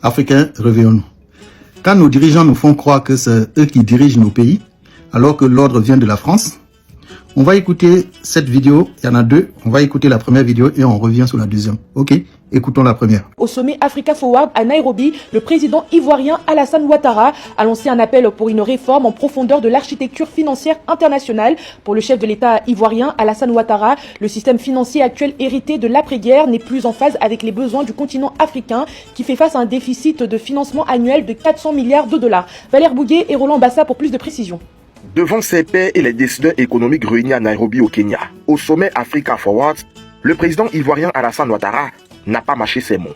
Africains, réveillons-nous. Quand nos dirigeants nous font croire que c'est eux qui dirigent nos pays, alors que l'ordre vient de la France, on va écouter cette vidéo, il y en a deux, on va écouter la première vidéo et on revient sur la deuxième. Ok, écoutons la première. Au sommet Africa Forward à Nairobi, le président ivoirien Alassane Ouattara a lancé un appel pour une réforme en profondeur de l'architecture financière internationale. Pour le chef de l'État ivoirien Alassane Ouattara, le système financier actuel hérité de l'après-guerre n'est plus en phase avec les besoins du continent africain qui fait face à un déficit de financement annuel de 400 milliards de dollars. Valère Bouguet et Roland Bassa pour plus de précisions. Devant ses pairs et les décideurs économiques réunis à Nairobi au Kenya, au sommet Africa Forward, le président ivoirien Alassane Ouattara n'a pas mâché ses mots.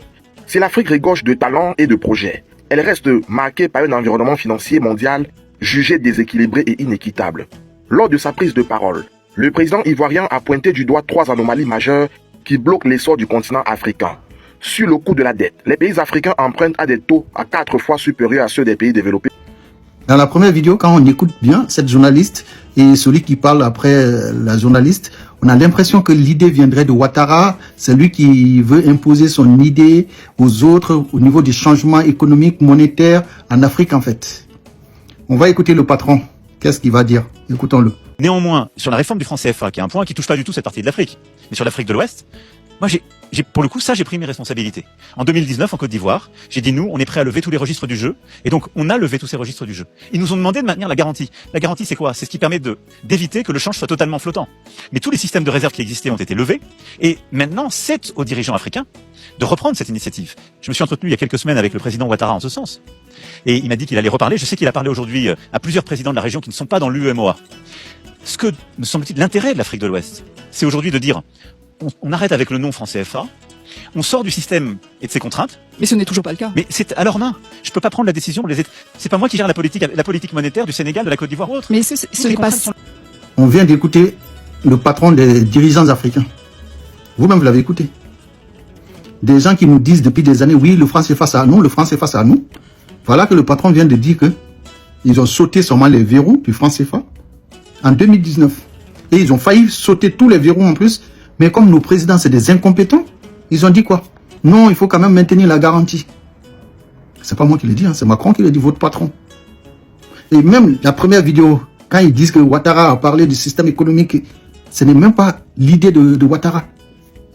Si l'Afrique regorge de talents et de projets, elle reste marquée par un environnement financier mondial jugé déséquilibré et inéquitable. Lors de sa prise de parole, le président ivoirien a pointé du doigt 3 anomalies majeures qui bloquent l'essor du continent africain. Sur le coût de la dette, les pays africains empruntent à des taux à 4 fois supérieurs à ceux des pays développés. Dans la première vidéo, quand on écoute bien cette journaliste et celui qui parle après la journaliste, on a l'impression que l'idée viendrait de Ouattara. C'est lui qui veut imposer son idée aux autres au niveau des changements économiques, monétaires en Afrique en fait. On va écouter le patron. Qu'est-ce qu'il va dire? Écoutons-le. Néanmoins, sur la réforme du franc CFA, qui est un point qui touche pas du tout cette partie de l'Afrique, mais sur l'Afrique de l'Ouest, moi, pour le coup, j'ai pris mes responsabilités. En 2019, en Côte d'Ivoire, j'ai dit, nous, on est prêt à lever tous les registres du jeu. Et donc, on a levé tous ces registres du jeu. Ils nous ont demandé de maintenir la garantie. La garantie, c'est quoi? C'est ce qui permet d'éviter que le change soit totalement flottant. Mais tous les systèmes de réserve qui existaient ont été levés. Et maintenant, c'est aux dirigeants africains de reprendre cette initiative. Je me suis entretenu il y a quelques semaines avec le président Ouattara en ce sens. Et il m'a dit qu'il allait reparler. Je sais qu'il a parlé aujourd'hui à plusieurs présidents de la région qui ne sont pas dans l'UEMOA. Ce que, me semble-t-il, l'intérêt de l'Afrique de l'Ouest, c'est aujourd'hui de dire, on arrête avec le nom franc CFA, on sort du système et de ses contraintes. Mais ce n'est toujours pas le cas. Mais c'est à leur main. Je peux pas prendre la décision. C'est pas moi qui gère la politique monétaire du Sénégal, de la Côte d'Ivoire ou autre. Mais ce n'est pas... On vient d'écouter le patron des dirigeants africains. Vous-même, vous l'avez écouté. Des gens qui nous disent depuis des années, oui, le franc c'est face à nous, le franc c'est face à nous. Voilà que le patron vient de dire que ils ont sauté seulement les verrous du franc CFA en 2019. Et ils ont failli sauter tous les verrous en plus. Mais comme nos présidents, c'est des incompétents, ils ont dit quoi? Non, il faut quand même maintenir la garantie. C'est pas moi qui l'ai dit, hein, c'est Macron qui l'a dit, votre patron. Et même la première vidéo, quand ils disent que Ouattara a parlé du système économique, ce n'est même pas l'idée de Ouattara.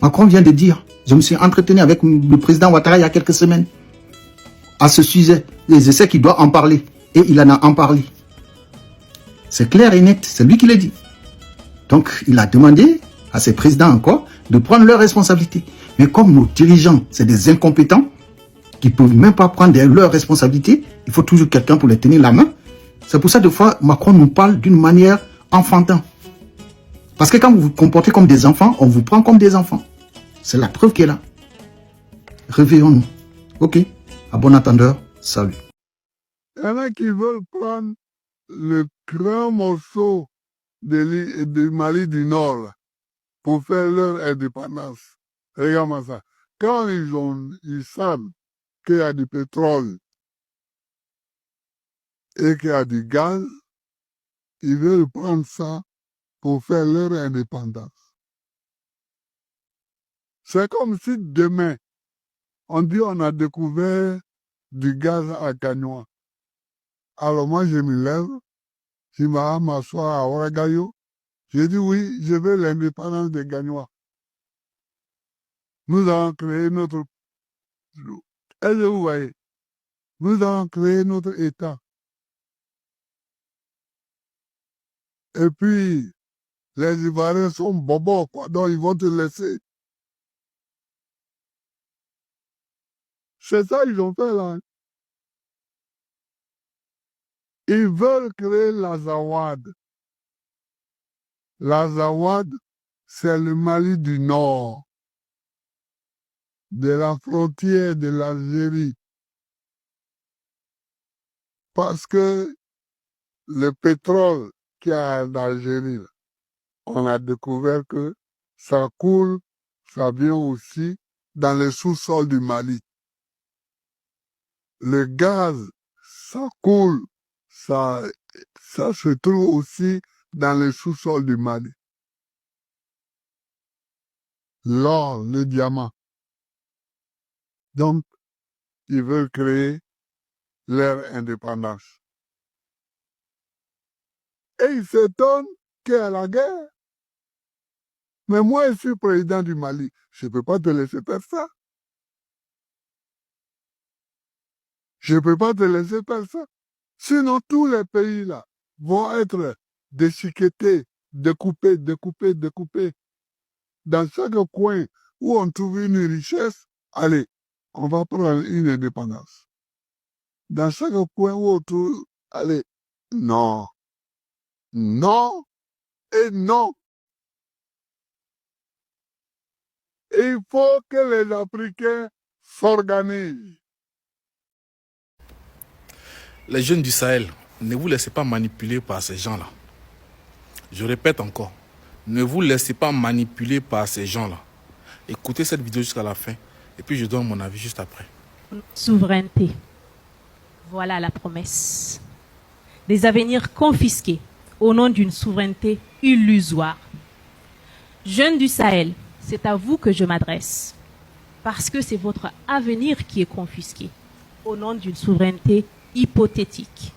Macron vient de dire, je me suis entretenu avec le président Ouattara il y a quelques semaines à ce sujet. Et je sais qu'il doit en parler. Et il en a en parlé. C'est clair et net, c'est lui qui l'a dit. Donc, il a demandé à ses présidents encore de prendre leurs responsabilités. Mais comme nos dirigeants, c'est des incompétents qui ne peuvent même pas prendre leurs responsabilités, il faut toujours quelqu'un pour les tenir la main. C'est pour ça, des fois, Macron nous parle d'une manière enfantin. Parce que quand vous vous comportez comme des enfants, on vous prend comme des enfants. C'est la preuve qui est là. Réveillons-nous. Ok? À bon entendeur, salut. Il y en a qui veulent prendre le grand morceau du Mali du Nord là, pour faire leur indépendance. Regarde-moi ça. Quand ils savent qu'il y a du pétrole et qu'il y a du gaz, ils veulent prendre ça pour faire leur indépendance. C'est comme si demain, on dit on a découvert du gaz à Gagnois. Alors moi, je me lève, je m'assois à Ouagadougou, je dis oui, je veux l'indépendance des Gagnois. Nous allons créer notre... Est-ce que vous voyez? Nous allons créer notre État. Et puis, les Ivoiriens sont bobos, quoi, donc ils vont te laisser. C'est ça qu'ils ont fait là. Ils veulent créer l'Azawad. L'Azawad, c'est le Mali du Nord, de la frontière de l'Algérie. Parce que le pétrole qu'il y a en Algérie, on a découvert que ça coule, ça vient aussi dans le sous-sol du Mali. Le gaz, ça coule, ça se trouve aussi dans le sous-sol du Mali. L'or, le diamant. Donc, qui veulent créer leur indépendance. Et ils s'étonnent qu'il y a la guerre. Mais moi, je suis président du Mali. Je ne peux pas te laisser faire ça. Je ne peux pas te laisser faire ça. Sinon, tous les pays-là vont être déchiquetés, découpés. Dans chaque coin où on trouve une richesse, allez, on va prendre une indépendance. Dans chaque coin où on trouve, allez, non, non et non. Il faut que les Africains s'organisent. Les jeunes du Sahel, ne vous laissez pas manipuler par ces gens-là. Je répète encore, ne vous laissez pas manipuler par ces gens-là. Écoutez cette vidéo jusqu'à la fin et puis je donne mon avis juste après. Souveraineté. Voilà la promesse. Des avenirs confisqués au nom d'une souveraineté illusoire. Jeunes du Sahel, c'est à vous que je m'adresse. Parce que c'est votre avenir qui est confisqué au nom d'une souveraineté hypothétique.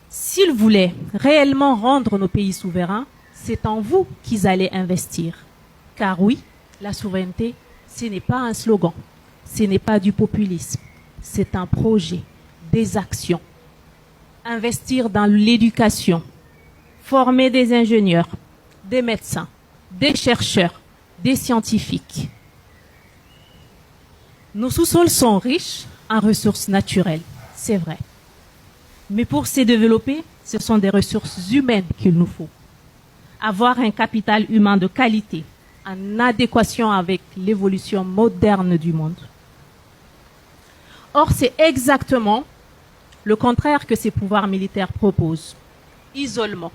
S'ils voulaient réellement rendre nos pays souverains, c'est en vous qu'ils allaient investir. Car oui, la souveraineté, ce n'est pas un slogan, ce n'est pas du populisme, c'est un projet, des actions. Investir dans l'éducation, former des ingénieurs, des médecins, des chercheurs, des scientifiques. Nos sous-sols sont riches en ressources naturelles, c'est vrai. Mais pour se développer, ce sont des ressources humaines qu'il nous faut. Avoir un capital humain de qualité, en adéquation avec l'évolution moderne du monde. Or, c'est exactement le contraire que ces pouvoirs militaires proposent. Isolement,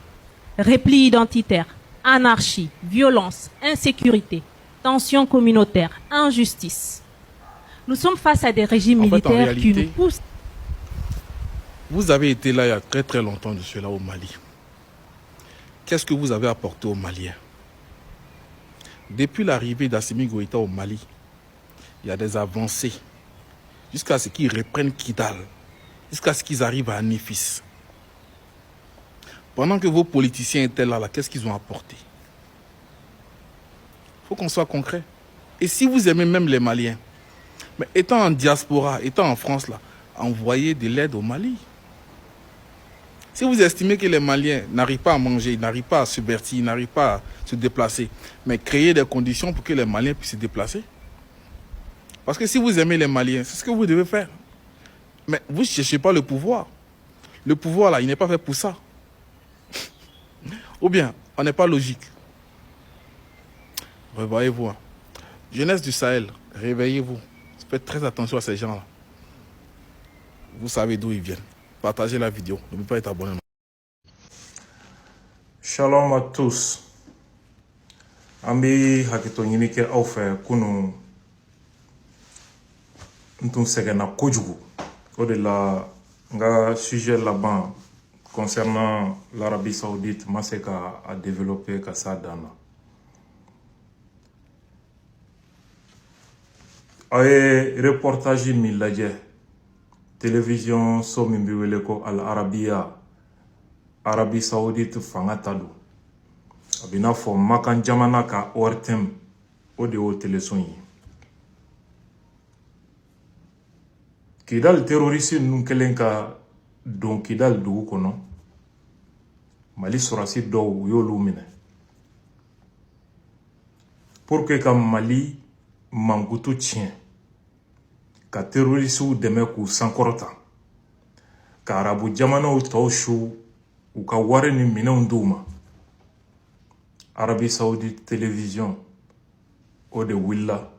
repli identitaire, anarchie, violence, insécurité, tensions communautaires, injustice. Nous sommes face à des régimes militaires qui nous poussent. Vous avez été là il y a très très longtemps de cela au Mali. Qu'est-ce que vous avez apporté aux Maliens? Depuis l'arrivée d'Assimi Goïta au Mali, il y a des avancées jusqu'à ce qu'ils reprennent Kidal, jusqu'à ce qu'ils arrivent à Nefis. Pendant que vos politiciens étaient là, qu'est-ce qu'ils ont apporté? Il faut qu'on soit concret. Et si vous aimez même les Maliens, mais étant en diaspora, étant en France, là, envoyez de l'aide au Mali. Si vous estimez que les Maliens n'arrivent pas à manger, n'arrivent pas à subvertir, n'arrivent pas à se déplacer, mais créez des conditions pour que les Maliens puissent se déplacer. Parce que si vous aimez les Maliens, c'est ce que vous devez faire. Mais vous ne cherchez pas le pouvoir. Le pouvoir, là, il n'est pas fait pour ça. Ou bien, on n'est pas logique. Revoyez-vous. Hein. Jeunesse du Sahel, réveillez-vous. Faites très attention à ces gens-là. Vous savez d'où ils viennent. Partagez la vidéo. N'oubliez pas d'être abonné. Shalom à tous. Ambi hakito nyini ke aw fɛ kunu ntun sɛgɛnna kojugu. O de la nga sujet laban concernant l'Arabie Saoudite ma se ka a développer ka sa dan na. A ye reportage min lajɛ télévision so min bi wele ko Al Arabiya Arabie Saoudite fanga ta don a bɛ n'a fɔ Makan jamana ka ORTM o de y'o téléson ye Kidal terroriste ninnu kɛlen ka don Kidal dugu kɔnɔ Mali sɔrɔsi dɔw u y'olu minɛ pour que ka Mali mankutu tiɲɛ ka terrorisiw dɛmɛ k'u sankɔrɔta ka arabu jamanaw tɔw su u ka wari ni minɛnw d'u ma Arabie Saoudite télévision o de willa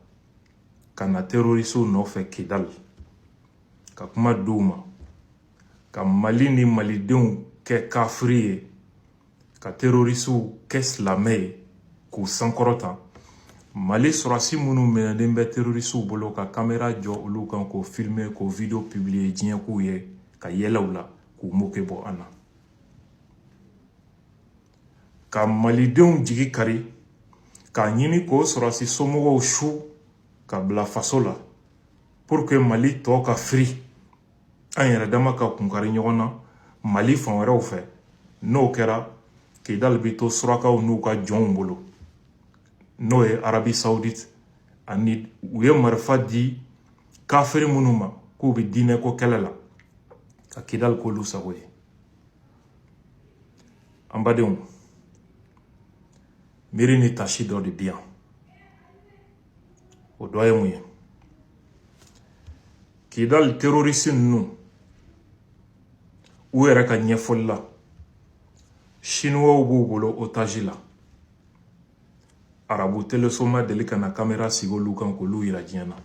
ka na terrorisiw nɔfɛ Kidal ka kuma d'u ma ka Mali ni malidenw kɛ kafiri ye ka terrorisiw kɛ silamɛ ye k'u sankɔrɔta Mali sɔrɔsi minnu minɛlen bɛ terrorisiw bolo ka caméra jɔ olu kan k'o filmer k'o vidéo publier diɲɛ k'u ye ka yɛlɛw la k'u moquer bɔ an na ka malidenw jigi kari k'a ɲini k'o sɔrɔsi somɔgɔw su ka bila faso la pour que Mali tɔ ka firi an yɛrɛ dama ka kunkari ɲɔgɔn na Mali fan wɛrɛw fɛ n'o kɛra Kidal bɛ to surakaw n'u ka jɔnw bolo n'o ye Arabie Saoudite ani u ye marifa di kafiri minnu ma k'u bɛ diinɛ ko kɛlɛ la ka Kidal k'olu sago ye an badenw miiri ni tasi dɔ de di yan o dɔ ye mun ye Kidal terroriste ninnu u yɛrɛ ka ɲɛfɔli la chinois b'u bolo otage la arabu teleso ma deli ka na kamera sigi olu kan k'olu yira diɲɛ na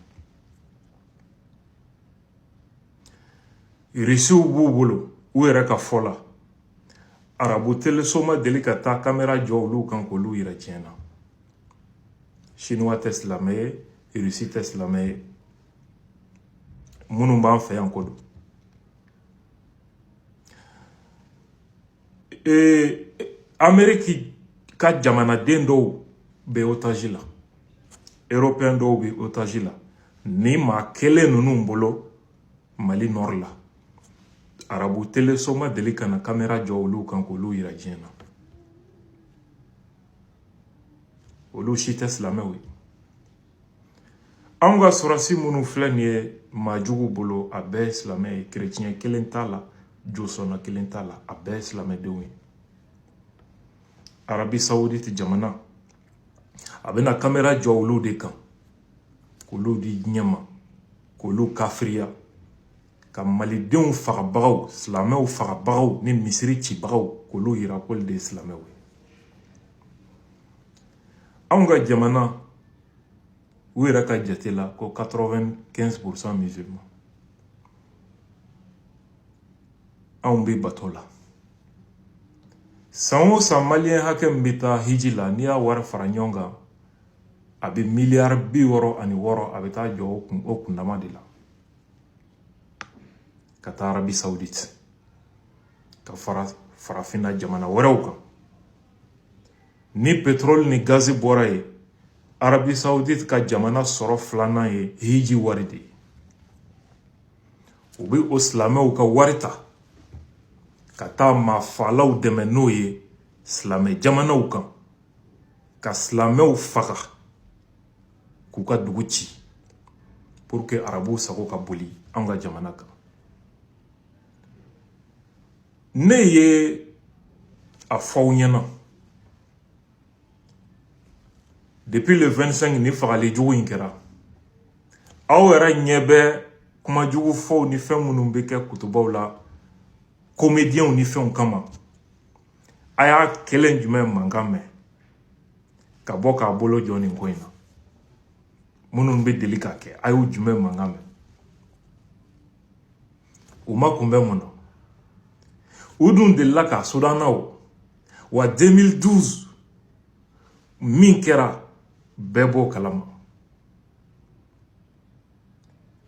irisiw b'u bolo u yɛrɛ ka fɔ la arabu teleso ma deli ka taa kamera jɔ olu kan k'olu yira diɲɛ na chinois tɛ silamɛ ye irisi tɛ silamɛ ye minnu b'an fɛ yan ko don Amérique ka jamanaden dɔw bɛ otage la européen dɔw bɛ otage la ni maa kelen ninnu bolo Mali nord la arabu teleso ma deli ka na kamera jɔ olu kan k'olu yira diɲɛ na olu si tɛ silamɛw ye anw ka sɔrɔsi minnu filɛ nin ye maajugu bolo a bɛɛ ye silamɛ ye chrétien kelen t'a la josɔnna kelen t'a la a bɛɛ ye silamɛdenw ye Arabie Saoudite jamana a bɛna kamera jɔ olu de kan k'olu di diɲɛ ma k'olu kafiriya ka malidenw fagabagaw silamɛw fagabagaw ni misiri cibagaw k'olu yira k'olu de ye silamɛw ye anw ka jamana u yɛrɛ ka jate la ko 95% musulmans anw bɛ bato la san o san maliyɛn hakɛ min bɛ taa hiji la n'i y'a wari fara ɲɔgɔn kan a bɛ miliyari 66 a bɛ taa jɔ o kundama de la ka taa Arabie Saoudite ka fara farafinna jamana wɛrɛw kan ni pétrole ni gaz bɔra ye Arabie Saoudite ka jamana sɔrɔ filanan ye hiji wari de ye u bɛ o silamɛw ka wari ta ka taa maafalaw dɛmɛ n'o ye silamɛ jamanaw kan ka silamɛw faga k'u ka dugu ci pour que arabuw sago ka boli an ka jamana kan ne ye a fɔ aw ɲɛna depuis le 25 ni fagali jugu in kɛra aw yɛrɛ ɲɛ bɛ kuma jugu fɔw ni fɛn minnu bɛ kɛ kutubaw la comédiens ni fɛnw kama a y'a kelen jumɛn mankan mɛn ka bɔ k'a bolo jɔ nin ko in na minnu bɛ deli k'a kɛ a y'o jumɛn mankan mɛn u ma kunbɛn mun na u dun delila k'a sodanna o wa 2012 min kɛra bɛɛ b'o kalama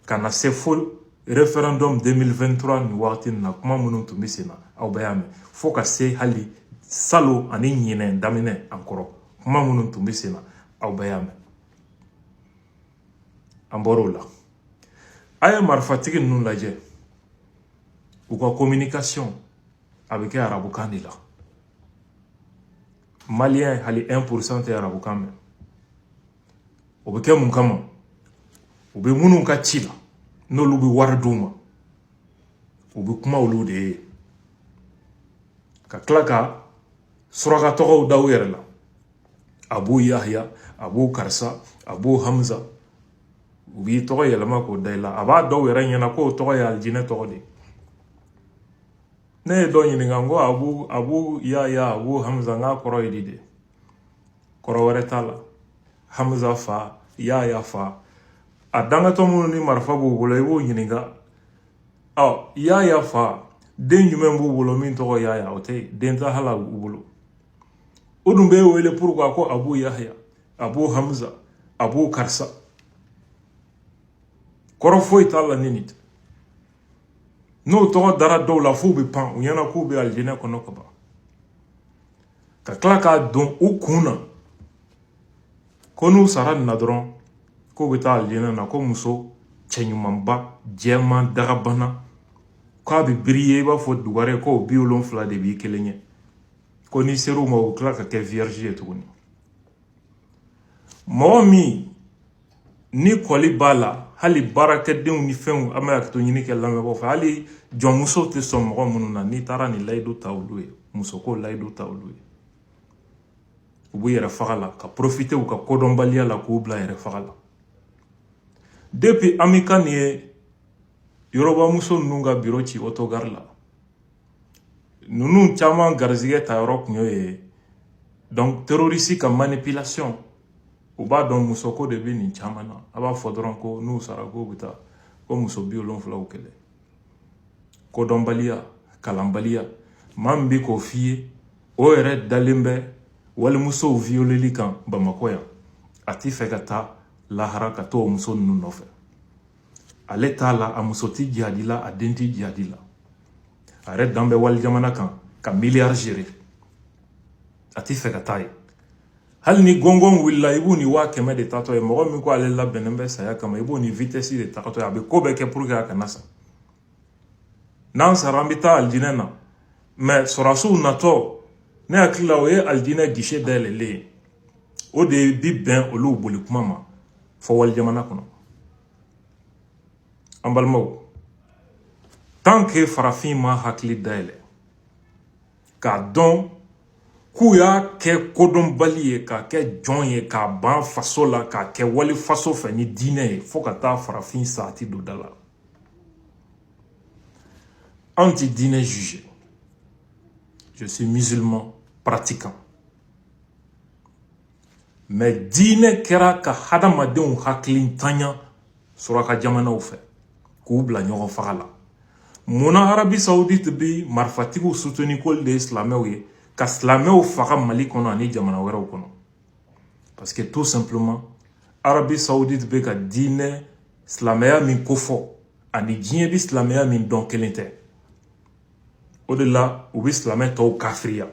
ka na se fo référendum 2023 ni waati na kuma minnu tun bɛ sen na aw bɛɛ y'a mɛn fo ka se hali salo ani ɲinɛ daminɛ an kɔrɔ kuma minnu tun bɛ sen na aw bɛɛ y'a mɛn an bɔra o la a ye marifatigi ninnu lajɛ u ka communication a bɛ kɛ arabukan de la maliyɛn hali 1% tɛ arabukan mɛn o bɛ kɛ mun kama u bɛ minnu ka ci la n'olu bɛ wari d'u ma u bɛ kuma olu de ye ka tila ka suraka tɔgɔw da u yɛrɛ la Abu Yahya Abu Karisa Abu Hamza u b'i tɔgɔ yɛlɛma k'o da i la a b'a dɔw yɛrɛ ɲɛna k'o tɔgɔ ye alijinɛ tɔgɔ de ne ye dɔ ɲininka n ko Abu Yahya Abu Hamza n k'a kɔrɔ ye di de kɔrɔ wɛrɛ t'a la Hamza fa Yahya fa a dangatɔ minnu ni marifa b'u bolo i b'o ɲininka Yahya fa den jumɛn b'u bolo min tɔgɔ Yahya o tɛ den tɛ hala u bolo o dun bɛ wele pourquoi ko Abu Yahya Abu Hamza Abu Karisa kɔrɔ foyi t'a la ni nin tɛ n'o tɔgɔ dara dɔw la f'u bɛ pan u ɲɛna k'u bɛ alijinɛ kɔnɔ ka ban ka tila k'a don u kun na ko n'u sara nin na dɔrɔn k'u bɛ taa alijinɛ na ko muso cɛɲumanba jɛman dagabana k'a bɛ biri i b'a fɔ dugare ko 70 de b'i kelen ye ko n'i ser'u ma u tila ka kɛ vierge ye tuguni mɔgɔ min ni kɔli b'a la hali baarakɛdenw ni fɛnw an bɛ hakɛto ɲini kɛ lamɛnbagaw fɛ hali jɔnmusow tɛ sɔn mɔgɔ minnu na n'i taara ni layidu ta olu ye musoko layidu ta olu ye u b'u yɛrɛ faga la ka profiter u ka kodɔnbaliya la k'u bila yɛrɛ faga la depuis Amika nin ye Yoruba muso ninnu ka bureau ci autogare la ninnu caman garizigɛ ta yɔrɔ kun ye donc terroriste ka manipulation u b'a dɔn musoko de bɛ nin caman na a b'a fɔ dɔrɔn ko n'u sara ko bɛ taa ko muso 70 kɛlɛ kodɔnbaliya kalanbaliya maa min bɛ k'o f'i ye o yɛrɛ dalen bɛ walimusow violeli kan Bamakɔ yan a t'i fɛ ka taa lahara ka t'o muso ninnu nɔfɛ ale t'a la a muso tɛ jihadi la a den tɛ jihadi la a yɛrɛ dan bɛ wali jamana kan ka miliyari gérer a t'i fɛ ka taa ye hali ni gɔngɔn wulila i b'u ni 100 de tatɔ ye mɔgɔ min ko ale labɛnnen bɛ saya kama i b'o ni vitesse de tagatɔ ye a bɛ ko bɛɛ kɛ pour que a kana sa n'an sara an bɛ taa alijinɛ na mais sɔrɔsiw natɔ ne hakili la o ye alijinɛ guichet dayɛlɛlen ye o de bi bɛn olu boli kuma ma fɔ wali jamana kɔnɔ an balimaw tant que farafin ma hakili dayɛlɛ k'a dɔn k'u y'a kɛ kodɔnbali ye k'a kɛ jɔn ye k'a ban faso la k'a kɛ wali faso fɛ ni diinɛ ye fo ka taa farafin saati don da la anw tɛ diinɛ juger je suis musulman pratiquant mais diinɛ kɛra ka hadamadenw hakili tanya suraka jamanaw fɛ k'u bila ɲɔgɔn faga la munna Arabi Saoudite bi marifatigiw soutenir k'olu de ye silamɛw ye ka silamɛw faga Mali kɔnɔ ani jamana wɛrɛw kɔnɔ parce que tout simplement Arabi Saoudite bɛ ka diinɛ silamɛya min kofɔ ani diɲɛ bi silamɛya min dɔn kelen tɛ o de la u bɛ silamɛ tɔw kafiriya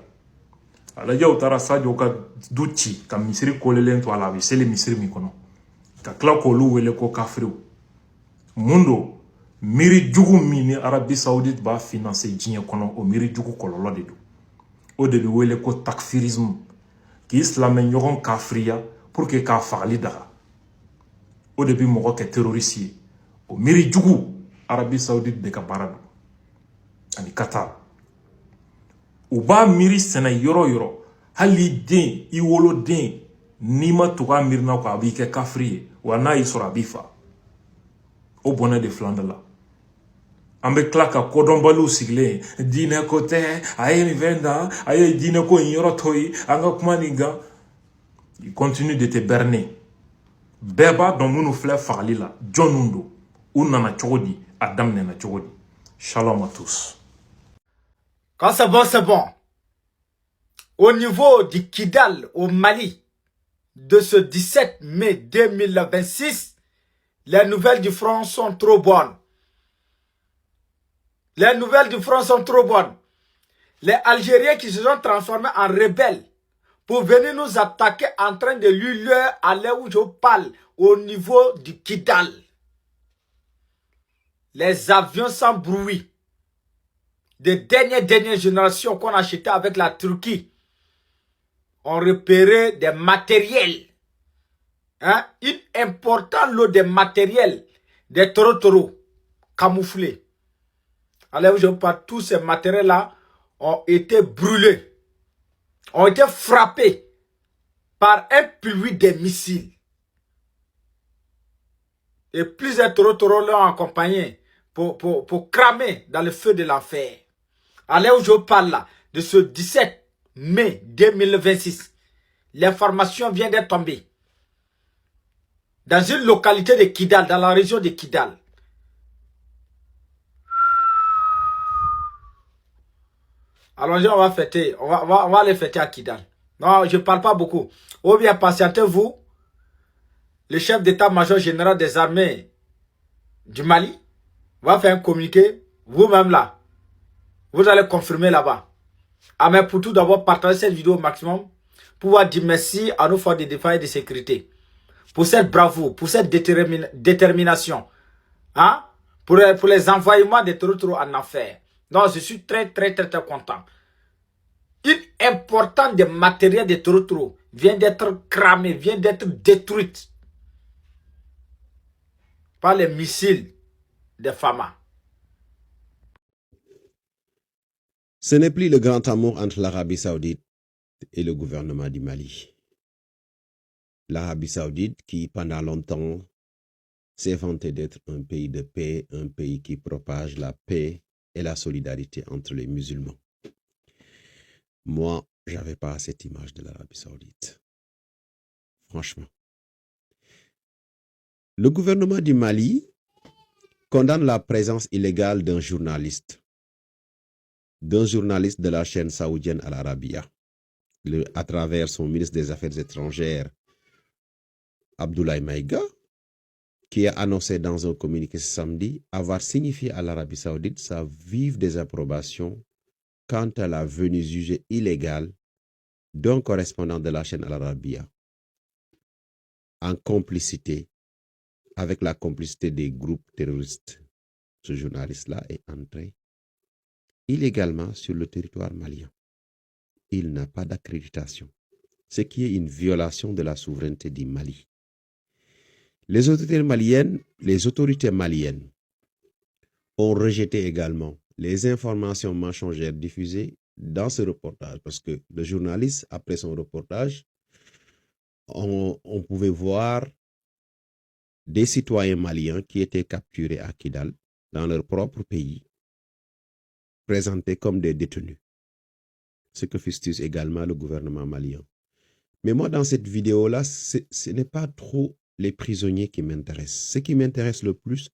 a lajɛ u taara Sadio ka du ci ka misiri kolelen to a la a bɛ seli misiri min kɔnɔ ka tila k'olu wele ko kafiriw mun don miiri jugu min ni Arabi Saoudite b'a financer diɲɛ kɔnɔ o miiri jugu kɔlɔlɔ de don o de bɛ wele ko takfirisme k'i silamɛ ɲɔgɔn kafiriya pour que k'a fagali daga o de bɛ mɔgɔ kɛ terroriste ye o miiri jugu Arabi Saoudite de ka baara don ani Qatar u b'a miiri sɛnɛ yɔrɔ yɔrɔ hali den i woloden n'i ma tugu a miirina kɔ a b'i kɛ kafiri ye wa n'a y'i sɔrɔ a b'i fa o bɔnɛ de filan de la an bɛ tila ka kodɔnbaliw sigilen diinɛ ko tɛ a ye nin fɛn da a ye diinɛ ko in yɔrɔ to yen an ka kuma nin kan il continue de te berner bɛɛ b'a dɔn minnu filɛ fagali la jɔnninw don u nana cogo di a daminɛna cogo di shalom à tous. Quand c'est bon, c'est bon. Au niveau du Kidal, au Mali, de ce 17 mai 2026, les nouvelles du front sont trop bonnes. Les nouvelles du front sont trop bonnes. Les Algériens qui se sont transformés en rebelles pour venir nous attaquer en train de l'heure à l'heure où je parle, au niveau du Kidal. Les avions sans bruit des dernières générations qu'on a acheté avec la Turquie ont repéré des matériels. Une importante lot de matériels, des toro camouflés. Alors, je parle, tous ces matériels-là ont été brûlés, ont été frappés par un pluie de missiles. Et plusieurs toro l'ont accompagné pour cramer dans le feu de l'enfer. À l'heure où je parle là, de ce 17 mai 2026, l'information vient d'être tombée dans une localité de Kidal, dans la région de Kidal. Allons-y, on va fêter, on va aller fêter à Kidal. Non, je ne parle pas beaucoup. Ou bien patientez-vous, le chef d'état-major général des armées du Mali va faire un communiqué, vous-même là. Vous allez confirmer là-bas. Ah, mais pour tout d'abord, partagez cette vidéo au maximum pour pouvoir dire merci à nos forces de défense et de sécurité. Pour cette bravoure, pour cette détermination hein, pour les envoyements des Torotoro en enfer. Donc, je suis très content. Une importante des matériels des Torotoro vient d'être cramé, vient d'être détruite par les missiles des FAMA. Ce n'est plus le grand amour entre l'Arabie Saoudite et le gouvernement du Mali. L'Arabie Saoudite, qui pendant longtemps s'est vanté d'être un pays de paix, un pays qui propage la paix et la solidarité entre les musulmans. Moi, j'avais pas cette image de l'Arabie Saoudite. Franchement. Le gouvernement du Mali condamne la présence illégale d'un journaliste de la chaîne saoudienne Al Arabiya, à travers son ministre des Affaires étrangères, Abdoulaye Maïga, qui a annoncé dans un communiqué ce samedi avoir signifié à l'Arabie Saoudite sa vive désapprobation quant à la venue jugée illégale d'un correspondant de la chaîne Al Arabiya, en complicité avec la complicité des groupes terroristes. Ce journaliste-là est entré illégalement sur le territoire malien. Il n'a pas d'accréditation, ce qui est une violation de la souveraineté du Mali. Les autorités maliennes ont rejeté également les informations mensongères diffusées dans ce reportage, parce que le journaliste, après son reportage, on pouvait voir des citoyens maliens qui étaient capturés à Kidal, dans leur propre pays, présentés comme des détenus, ce que fustige également le gouvernement malien. Mais moi, dans cette vidéo-là, ce n'est pas trop les prisonniers qui m'intéressent. Ce qui m'intéresse le plus,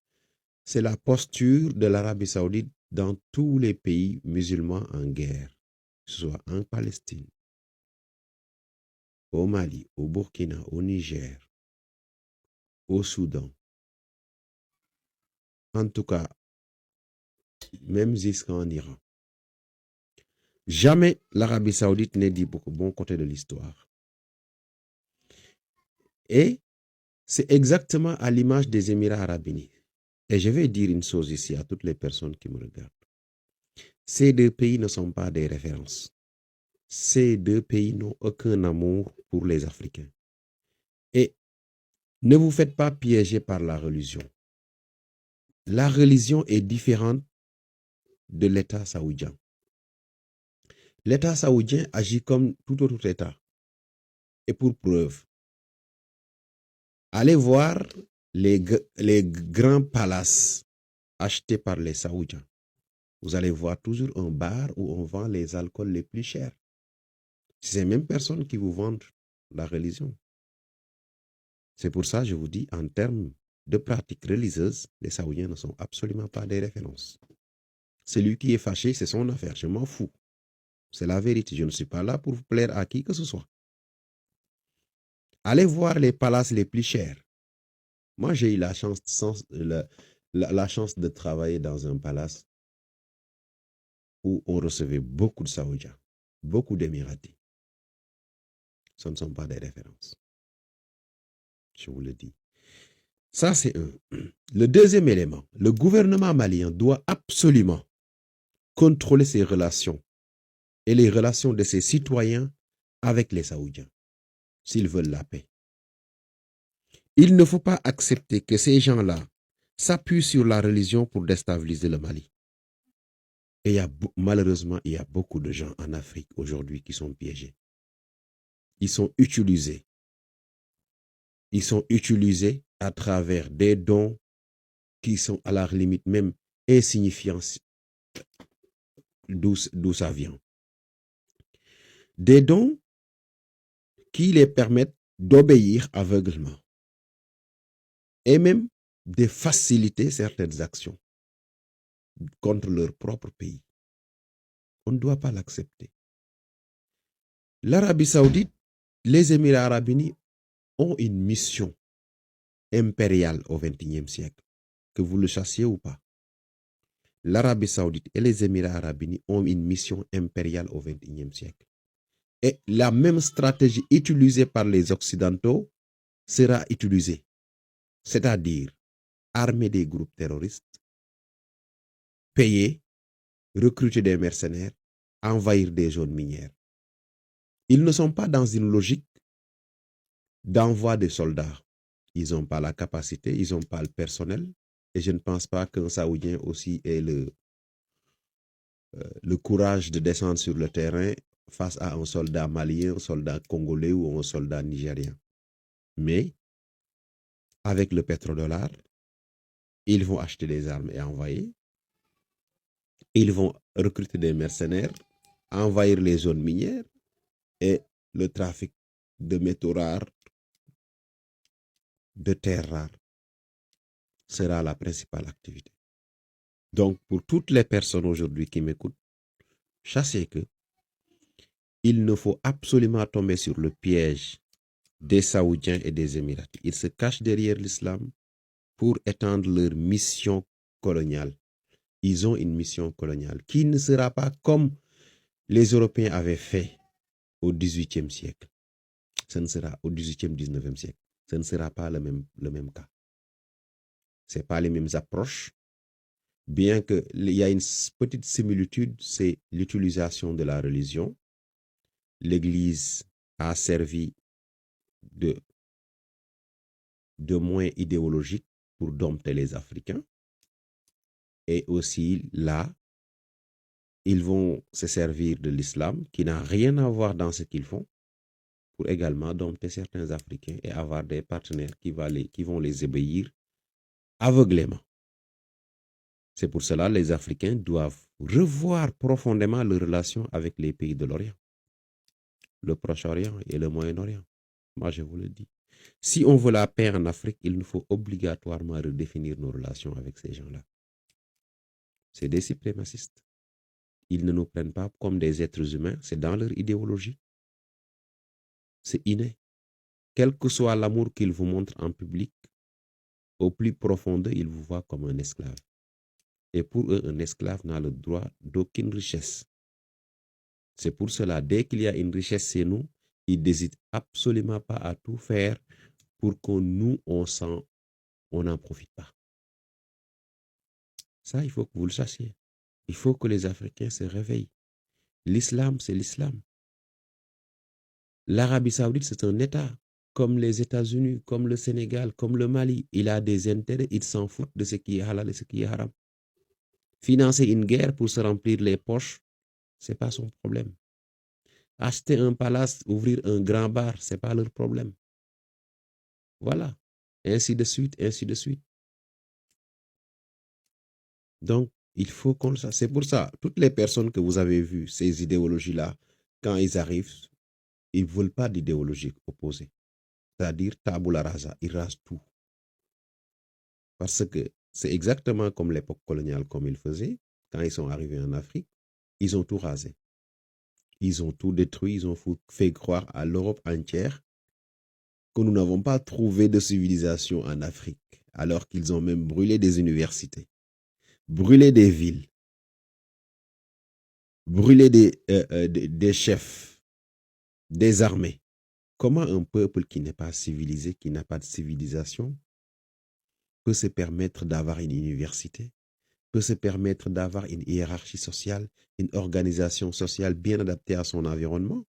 c'est la posture de l'Arabie Saoudite dans tous les pays musulmans en guerre, que ce soit en Palestine, au Mali, au Burkina, au Niger, au Soudan. En tout cas, même jusqu'en Iran. Jamais l'Arabie Saoudite n'est dit beaucoup bon côté de l'histoire. Et c'est exactement à l'image des Émirats arabes unis. Et je vais dire une chose ici à toutes les personnes qui me regardent. Ces deux pays ne sont pas des références. Ces deux pays n'ont aucun amour pour les Africains. Et ne vous faites pas piéger par la religion. La religion est différente de l'État saoudien. L'État saoudien agit comme tout autre État. Et pour preuve, allez voir les grands palaces achetés par les Saoudiens. Vous allez voir toujours un bar où on vend les alcools les plus chers. C'est ces mêmes personnes qui vous vendent la religion. C'est pour ça que je vous dis, en termes de pratiques religieuses, les Saoudiens ne sont absolument pas des références. Celui qui est fâché, c'est son affaire, je m'en fous. C'est la vérité, je ne suis pas là pour plaire à qui que ce soit. Allez voir les palaces les plus chers. Moi, j'ai eu la chance de travailler dans un palace où on recevait beaucoup de Saoudiens, beaucoup d'Émiratis. Ce ne sont pas des références. Je vous le dis. Ça, c'est un. Le deuxième élément, le gouvernement malien doit absolument contrôler ses relations et les relations de ses citoyens avec les Saoudiens, s'ils veulent la paix. Il ne faut pas accepter que ces gens-là s'appuient sur la religion pour déstabiliser le Mali. Et malheureusement, il y a beaucoup de gens en Afrique aujourd'hui qui sont piégés. Ils sont utilisés. Ils sont utilisés à travers des dons qui sont à la limite même insignifiants d'où ça vient. Des dons qui les permettent d'obéir aveuglement et même de faciliter certaines actions contre leur propre pays. On ne doit pas l'accepter. L'Arabie Saoudite, les Émirats arabes unis ont une mission impériale au XXIe siècle, que vous le chassiez ou pas. L'Arabie Saoudite et les Émirats arabes unis ont une mission impériale au XXIe siècle. Et la même stratégie utilisée par les Occidentaux sera utilisée. C'est-à-dire armer des groupes terroristes, payer, recruter des mercenaires, envahir des zones minières. Ils ne sont pas dans une logique d'envoi de soldats. Ils n'ont pas la capacité, ils n'ont pas le personnel. Et je ne pense pas qu'un Saoudien aussi ait le courage de descendre sur le terrain face à un soldat malien, un soldat congolais ou un soldat nigérien. Mais, avec le pétrodollar, ils vont acheter des armes et envahir. Ils vont recruter des mercenaires, envahir les zones minières et le trafic de métaux rares, de terres rares sera la principale activité. Donc, pour toutes les personnes aujourd'hui qui m'écoutent, sachez que il ne faut absolument tomber sur le piège des Saoudiens et des Émiratis. Ils se cachent derrière l'islam pour étendre leur mission coloniale. Ils ont une mission coloniale qui ne sera pas comme les Européens avaient fait au XVIIIe siècle. Ce ne sera au XVIIIe, XIXe siècle. Ce ne sera pas le même cas. Ce n'est pas les mêmes approches. Bien qu'il y a une petite similitude, c'est l'utilisation de la religion. L'Église a servi de moyens idéologiques pour dompter les Africains. Et aussi là, ils vont se servir de l'islam, qui n'a rien à voir dans ce qu'ils font, pour également dompter certains Africains et avoir des partenaires qui vont les obéir aveuglément. C'est pour cela que les Africains doivent revoir profondément leurs relations avec les pays de l'Orient, le Proche-Orient et le Moyen-Orient. Moi, je vous le dis. Si on veut la paix en Afrique, il nous faut obligatoirement redéfinir nos relations avec ces gens-là. C'est des suprémacistes. Ils ne nous prennent pas comme des êtres humains, c'est dans leur idéologie. C'est inné. Quel que soit l'amour qu'ils vous montrent en public, au plus profond d'eux, ils vous voient comme un esclave. Et pour eux, un esclave n'a le droit d'aucune richesse. C'est pour cela, dès qu'il y a une richesse chez nous, ils n'hésitent absolument pas à tout faire pour que nous, on n'en profite pas. Ça, il faut que vous le sachiez. Il faut que les Africains se réveillent. L'islam, c'est l'islam. L'Arabie Saoudite, c'est un État, comme les États-Unis, comme le Sénégal, comme le Mali. Il a des intérêts, il s'en fout de ce qui est halal et ce qui est haram. Financer une guerre pour se remplir les poches, ce n'est pas son problème. Acheter un palace, ouvrir un grand bar, ce n'est pas leur problème. Voilà. Ainsi de suite, ainsi de suite. Donc, il faut qu'on le sache. C'est pour ça, toutes les personnes que vous avez vues, ces idéologies-là, quand ils arrivent, ils ne veulent pas d'idéologie opposée. C'est-à-dire, tabula rasa, ils rasent tout. Parce que c'est exactement comme l'époque coloniale, comme ils faisaient. Quand ils sont arrivés en Afrique, ils ont tout rasé. Ils ont tout détruit, ils ont fait croire à l'Europe entière que nous n'avons pas trouvé de civilisation en Afrique, alors qu'ils ont même brûlé des universités, brûlé des villes, brûlé des chefs, des armées. Comment un peuple qui n'est pas civilisé, qui n'a pas de civilisation, peut se permettre d'avoir une université, peut se permettre d'avoir une hiérarchie sociale, une organisation sociale bien adaptée à son environnement?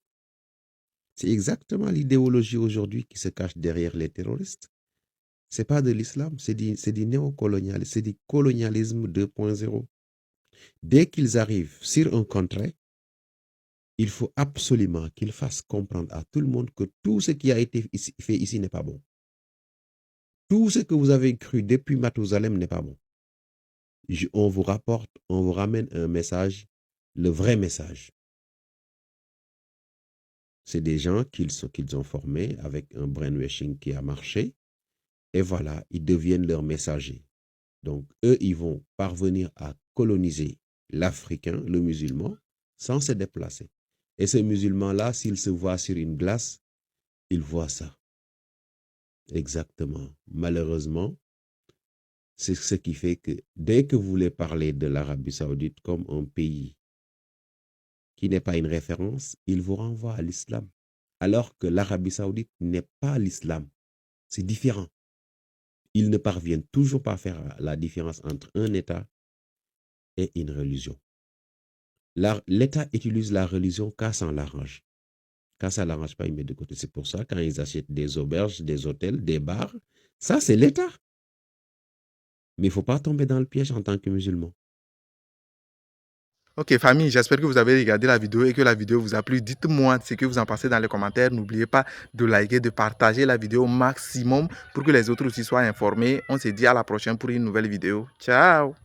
C'est exactement l'idéologie aujourd'hui qui se cache derrière les terroristes. Ce n'est pas de l'islam, c'est du néocolonialisme, c'est du colonialisme 2.0. Dès qu'ils arrivent sur un contrée, il faut absolument qu'ils fassent comprendre à tout le monde que tout ce qui a été fait ici n'est pas bon. Tout ce que vous avez cru depuis Mathusalem n'est pas bon. On vous ramène un message, le vrai message. C'est des gens qu'ils ont formés avec un brainwashing qui a marché. Et voilà, ils deviennent leurs messagers. Donc, eux, ils vont parvenir à coloniser l'Africain, le musulman, sans se déplacer. Et ce musulman-là, s'il se voit sur une glace, il voit ça. Exactement. Malheureusement, c'est ce qui fait que dès que vous voulez parler de l'Arabie Saoudite comme un pays qui n'est pas une référence, il vous renvoie à l'islam. Alors que l'Arabie Saoudite n'est pas l'islam. C'est différent. Ils ne parviennent toujours pas à faire la différence entre un État et une religion. L'État utilise la religion quand ça l'arrange. Quand ça ne l'arrange pas, il met de côté. C'est pour ça, quand ils achètent des auberges, des hôtels, des bars, ça, c'est l'État. Mais il ne faut pas tomber dans le piège en tant que musulman. Ok famille, j'espère que vous avez regardé la vidéo et que la vidéo vous a plu. Dites-moi ce que vous en pensez dans les commentaires. N'oubliez pas de liker, de partager la vidéo au maximum pour que les autres aussi soient informés. On se dit à la prochaine pour une nouvelle vidéo. Ciao!